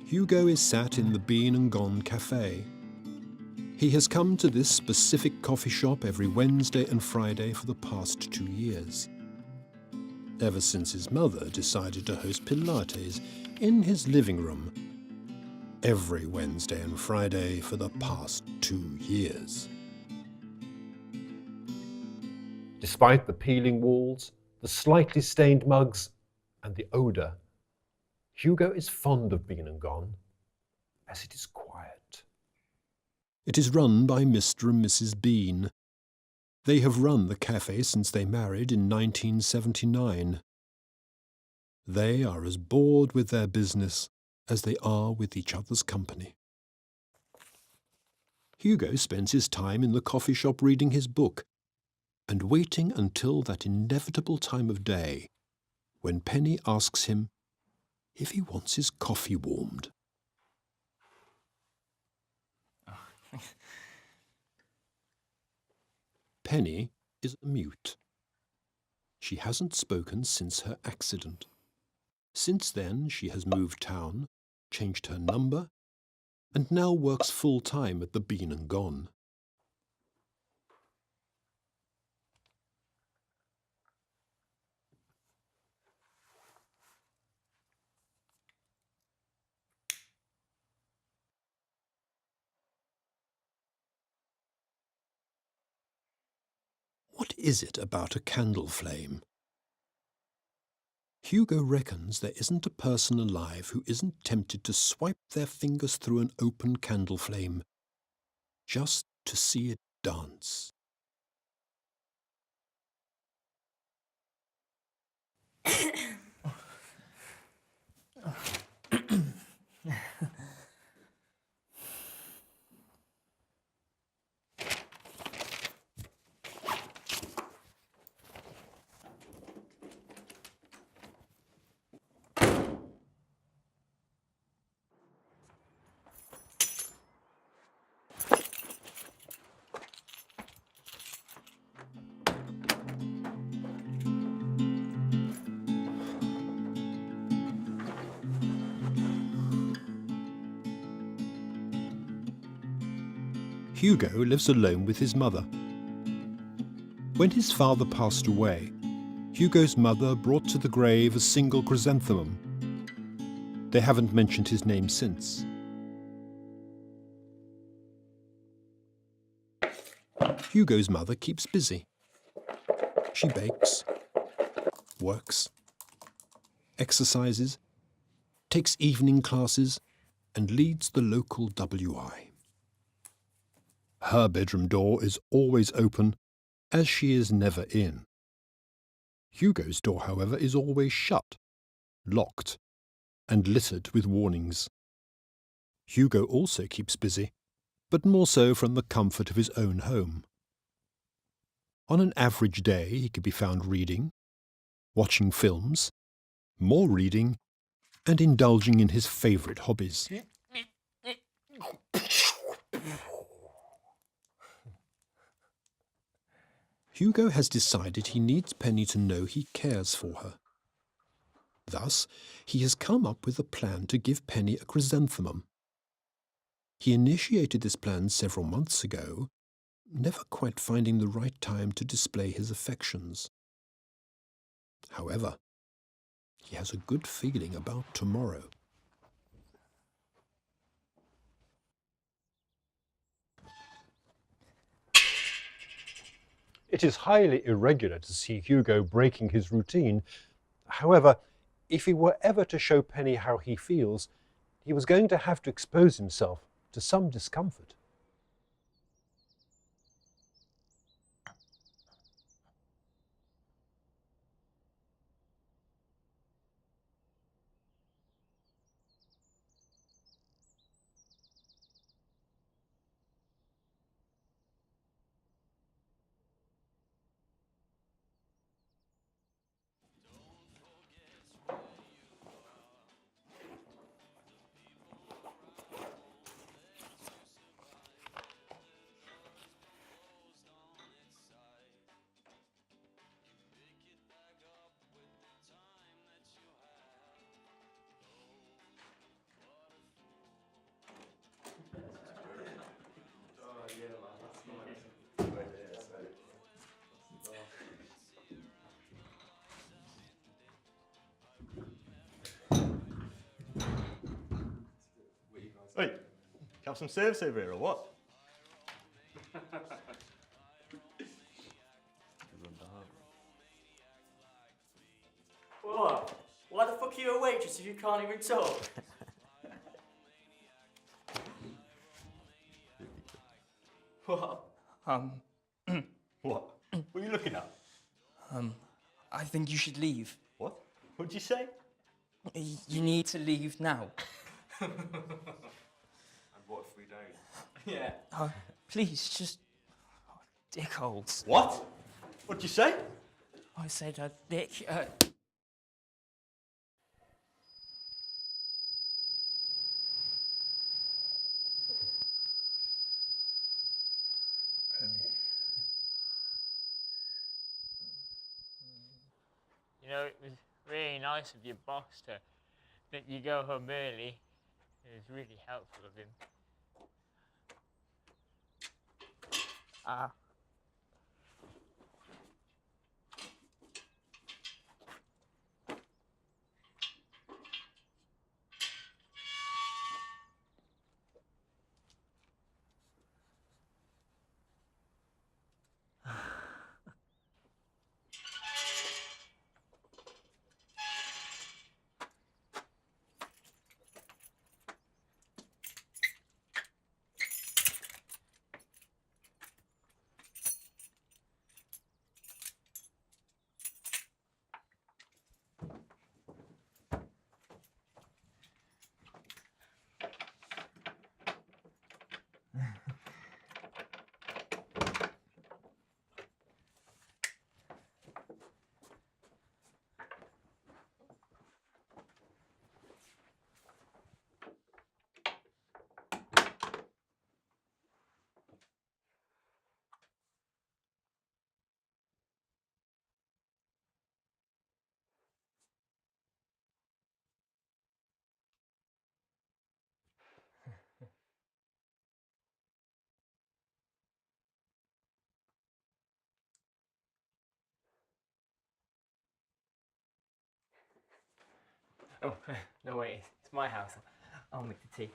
Hugo is sat in the Bean and Gone cafe. He has come to this specific coffee shop every Wednesday and Friday for the past 2 years. Ever since his mother decided to host Pilates in his living room every Wednesday and Friday for the past 2 years. Despite the peeling walls, the slightly stained mugs, and the odour, Hugo is fond of Bean and Gone, as it is quiet. It is run by Mr. and Mrs. Bean. They have run the cafe since they married in 1979. They are as bored with their business as they are with each other's company. Hugo spends his time in the coffee shop reading his book and waiting until that inevitable time of day when Penny asks him if he wants his coffee warmed. Penny is mute. She hasn't spoken since her accident. Since then, she has moved town, changed her number, and now works full-time at the Bean and Gone. What is it about a candle flame? Hugo reckons there isn't a person alive who isn't tempted to swipe their fingers through an open candle flame just to see it dance. Hugo lives alone with his mother. When his father passed away, Hugo's mother brought to the grave a single chrysanthemum. They haven't mentioned his name since. Hugo's mother keeps busy. She bakes, works, exercises, takes evening classes, and leads the local WI. Her bedroom door is always open, as she is never in. Hugo's door, however, is always shut, locked, and littered with warnings. Hugo also keeps busy, but more so from the comfort of his own home. On an average day, he could be found reading, watching films, more reading, and indulging in his favourite hobbies. Hugo has decided he needs Penny to know he cares for her. Thus, he has come up with a plan to give Penny a chrysanthemum. He initiated this plan several months ago, never quite finding the right time to display his affections. However, he has a good feeling about tomorrow. It is highly irregular to see Hugo breaking his routine. However, if he were ever to show Penny how he feels, he was going to have to expose himself to some discomfort. Hey, have some service over here or what? What? Why the fuck are you a waitress if you can't even talk? What? What? What are you looking at? I think you should leave. What? What'd you say? You need to leave now. And what if we don't? Yeah. Please, just... Oh, dickholes. What? What'd you say? I said a dick... You know, it was really nice of your boss to let you go home early. It was really helpful of him. Oh, no wait, it's my house. I'll make the tea.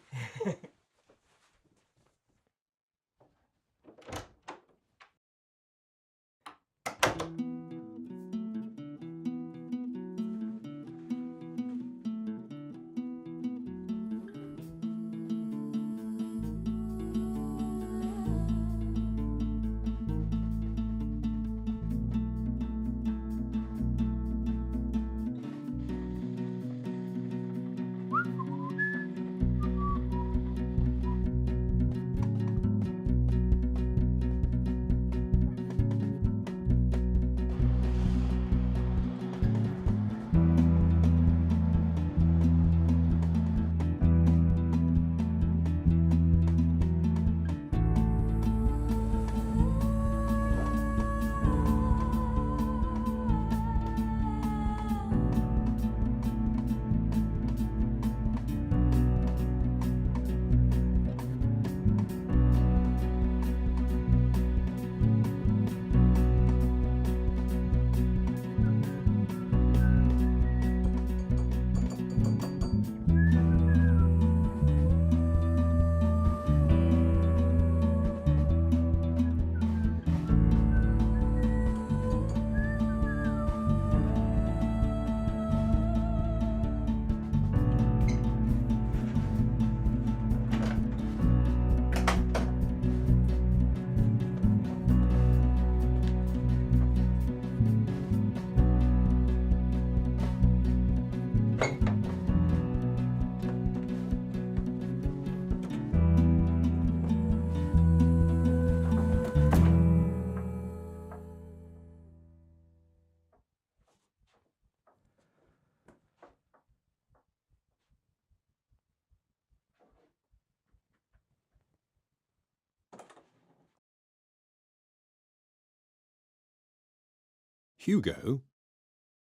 Hugo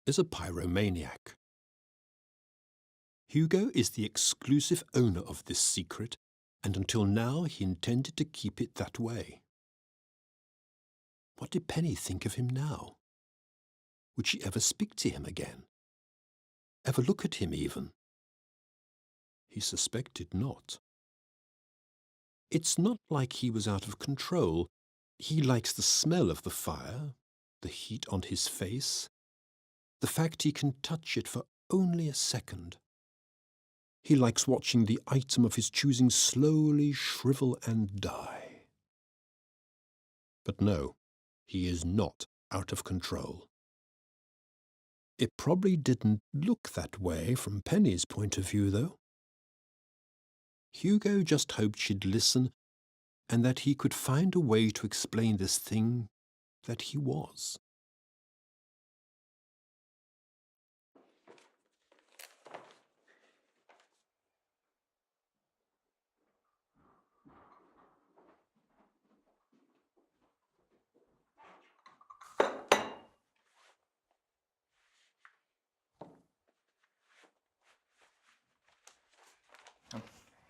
is a pyromaniac. Hugo is the exclusive owner of this secret, and until now he intended to keep it that way. What did Penny think of him now? Would she ever speak to him again? Ever look at him even? He suspected not. It's not like he was out of control. He likes the smell of the fire, the heat on his face, the fact he can touch it for only a second. He likes watching the item of his choosing slowly shrivel and die. But no, he is not out of control. It probably didn't look that way from Penny's point of view, though. Hugo just hoped she'd listen and that he could find a way to explain this thing that he was.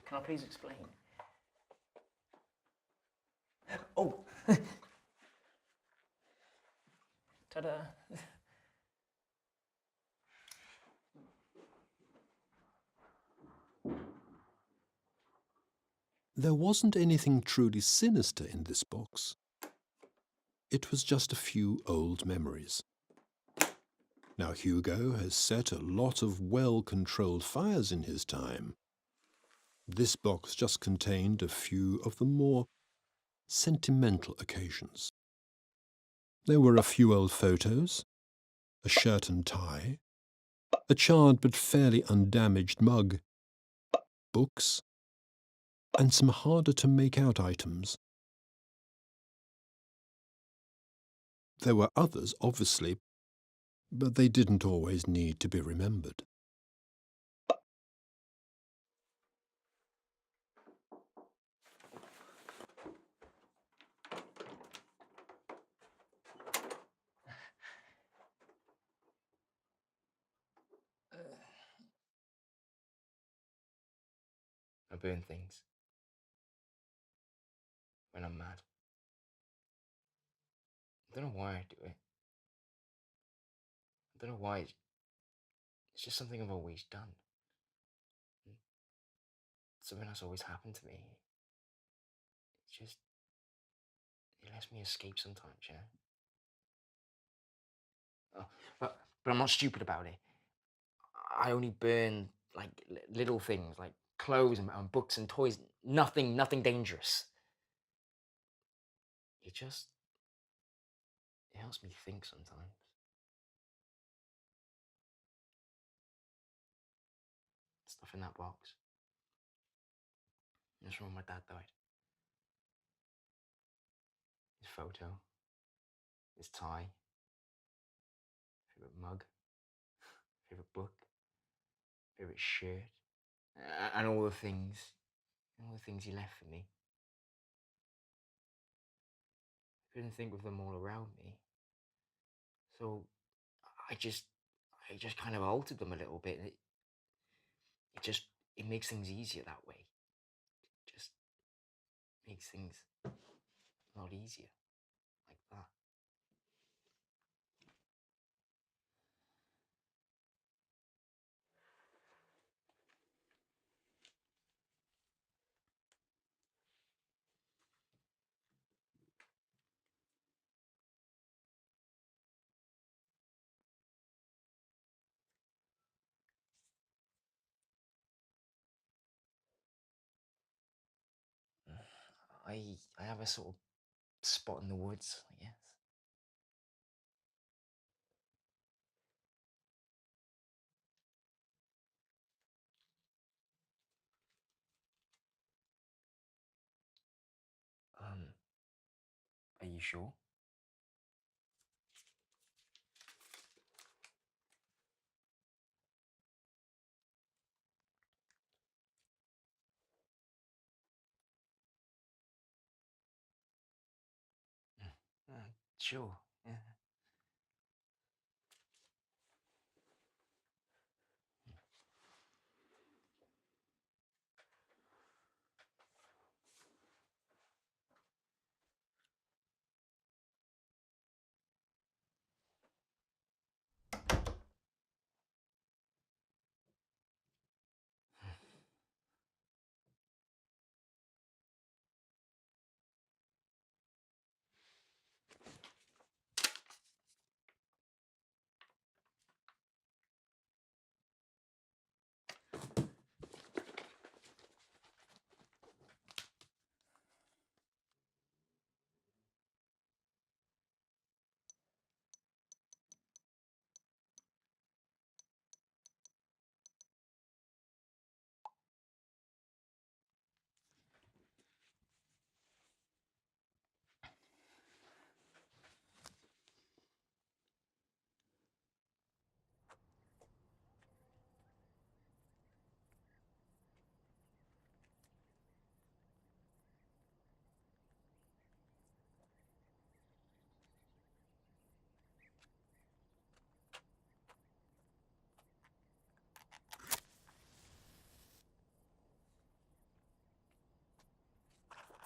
Can I please explain? Oh! Ta-da! There wasn't anything truly sinister in this box. It was just a few old memories. Now Hugo has set a lot of well-controlled fires in his time. This box just contained a few of the more sentimental occasions. There were a few old photos, a shirt and tie, a charred but fairly undamaged mug, books, and some harder-to-make-out items. There were others, obviously, but they didn't always need to be remembered. I burn things when I'm mad. I don't know why I do it. I don't know why. It's just something I've always done. Something that's always happened to me. It lets me escape sometimes, you know? Oh, but I'm not stupid about it. I only burn like little things, like clothes and books and toys. Nothing dangerous. It helps me think sometimes. Stuff in that box. That's from when my dad died. His photo, his tie, favorite mug, favorite book, favorite shirt, and all the things he left for me. I couldn't think of them all around me, so I just, I just kind of altered them a little bit. It makes things easier that way. It just makes things a lot easier like that. I have a sort of spot in the woods, I guess. Are you sure? Sure. Yeah.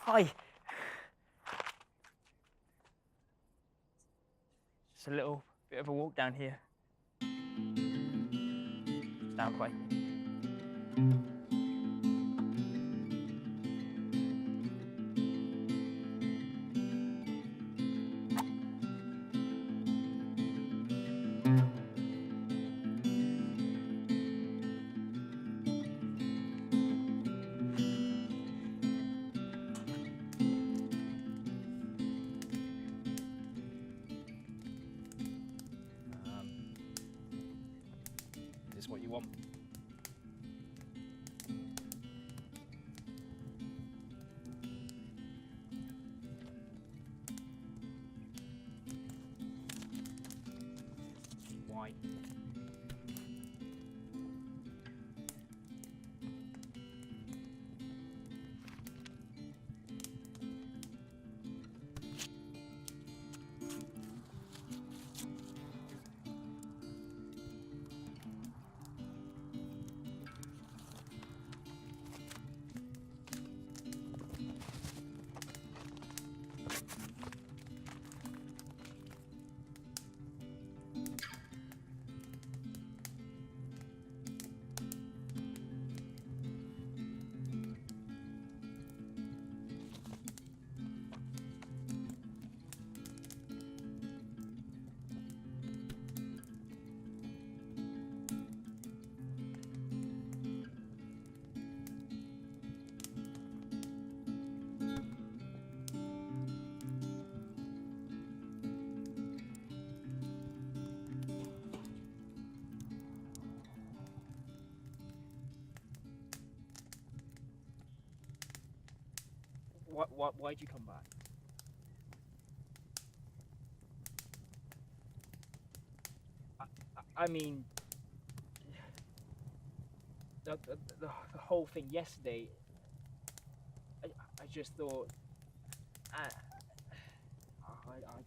Hi. Just a little bit of a walk down here. It's down quite. Is this what you want? Why? Why'd you come back? I mean, the whole thing yesterday. I just thought. I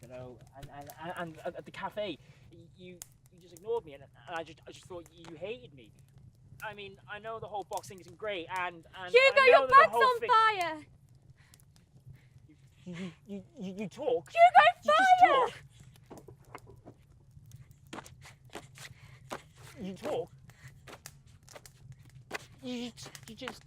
don't know. And at the cafe, you just ignored me, and I just thought you hated me. I mean, I know the whole box thing isn't great, and Hugo, I know your that the bag's whole on thing. fire! You talk. Hugo, You just fire! talk. You talk. You just.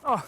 Oh.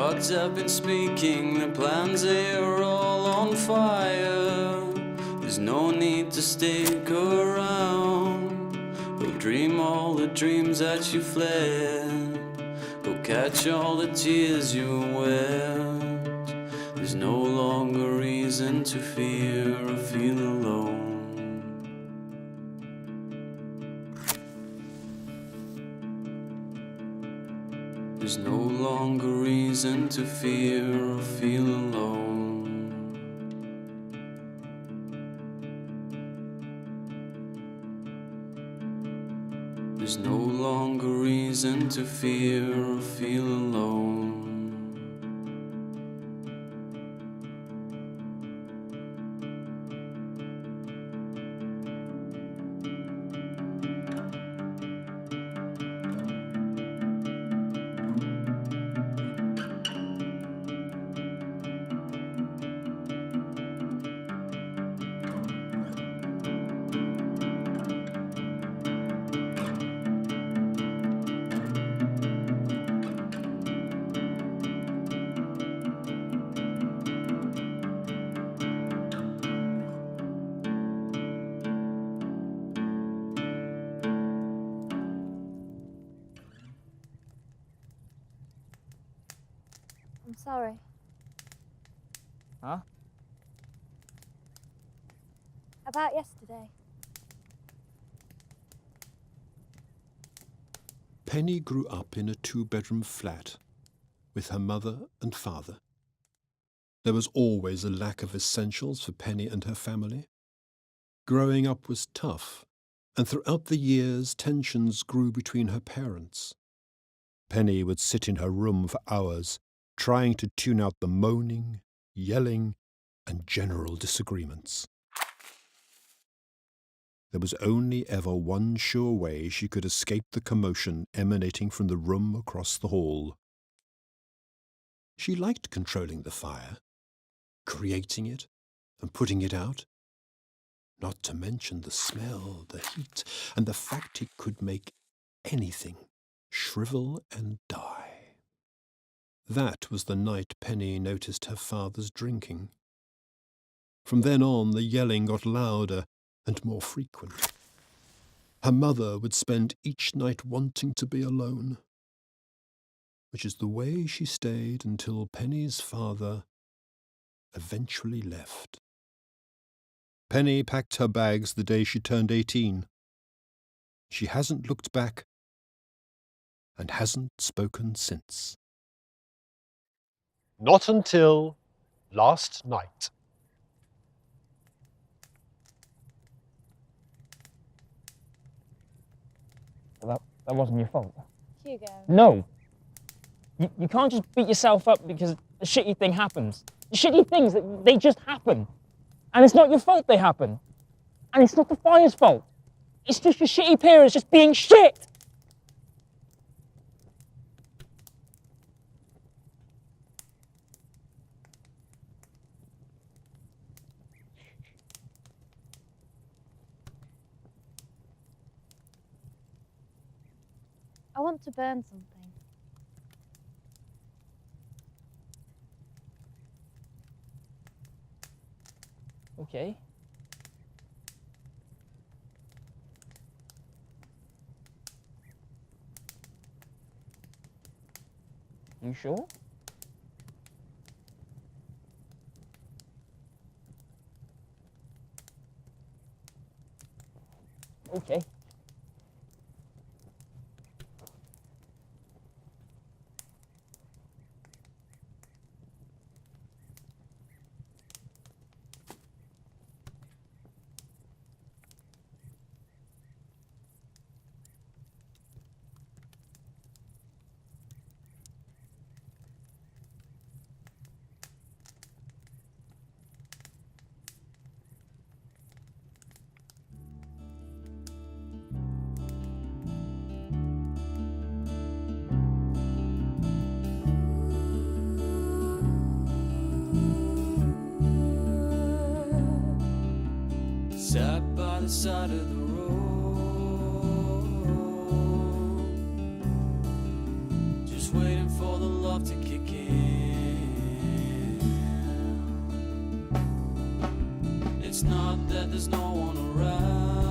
gods have been speaking, the plans they are all on fire. There's no need to stick around. Go dream all the dreams that you fled. Go catch all the tears you wept. There's no longer reason to fear or feel alone. There's no longer reason to fear or feel alone. There's no longer reason to fear or feel alone. I'm sorry. Huh? About yesterday. Penny grew up in a two-bedroom flat with her mother and father. There was always a lack of essentials for Penny and her family. Growing up was tough, and throughout the years tensions grew between her parents. Penny would sit in her room for hours, trying to tune out the moaning, yelling, and general disagreements. There was only ever one sure way she could escape the commotion emanating from the room across the hall. She liked controlling the fire, creating it and putting it out, not to mention the smell, the heat, and the fact it could make anything shrivel and die. That was the night Penny noticed her father's drinking. From then on, the yelling got louder and more frequent. Her mother would spend each night wanting to be alone, which is the way she stayed until Penny's father eventually left. Penny packed her bags the day she turned 18. She hasn't looked back and hasn't spoken since. Not until last night. That wasn't your fault. Hugo. No. You can't just beat yourself up because a shitty thing happens. Shitty things, they just happen. And it's not your fault they happen. And it's not the fire's fault. It's just your shitty parents just being shit. I want to burn something. Okay. You sure? Okay. Sat by the side of the road, just just waiting for the love to kick in. It's not that there's no one around.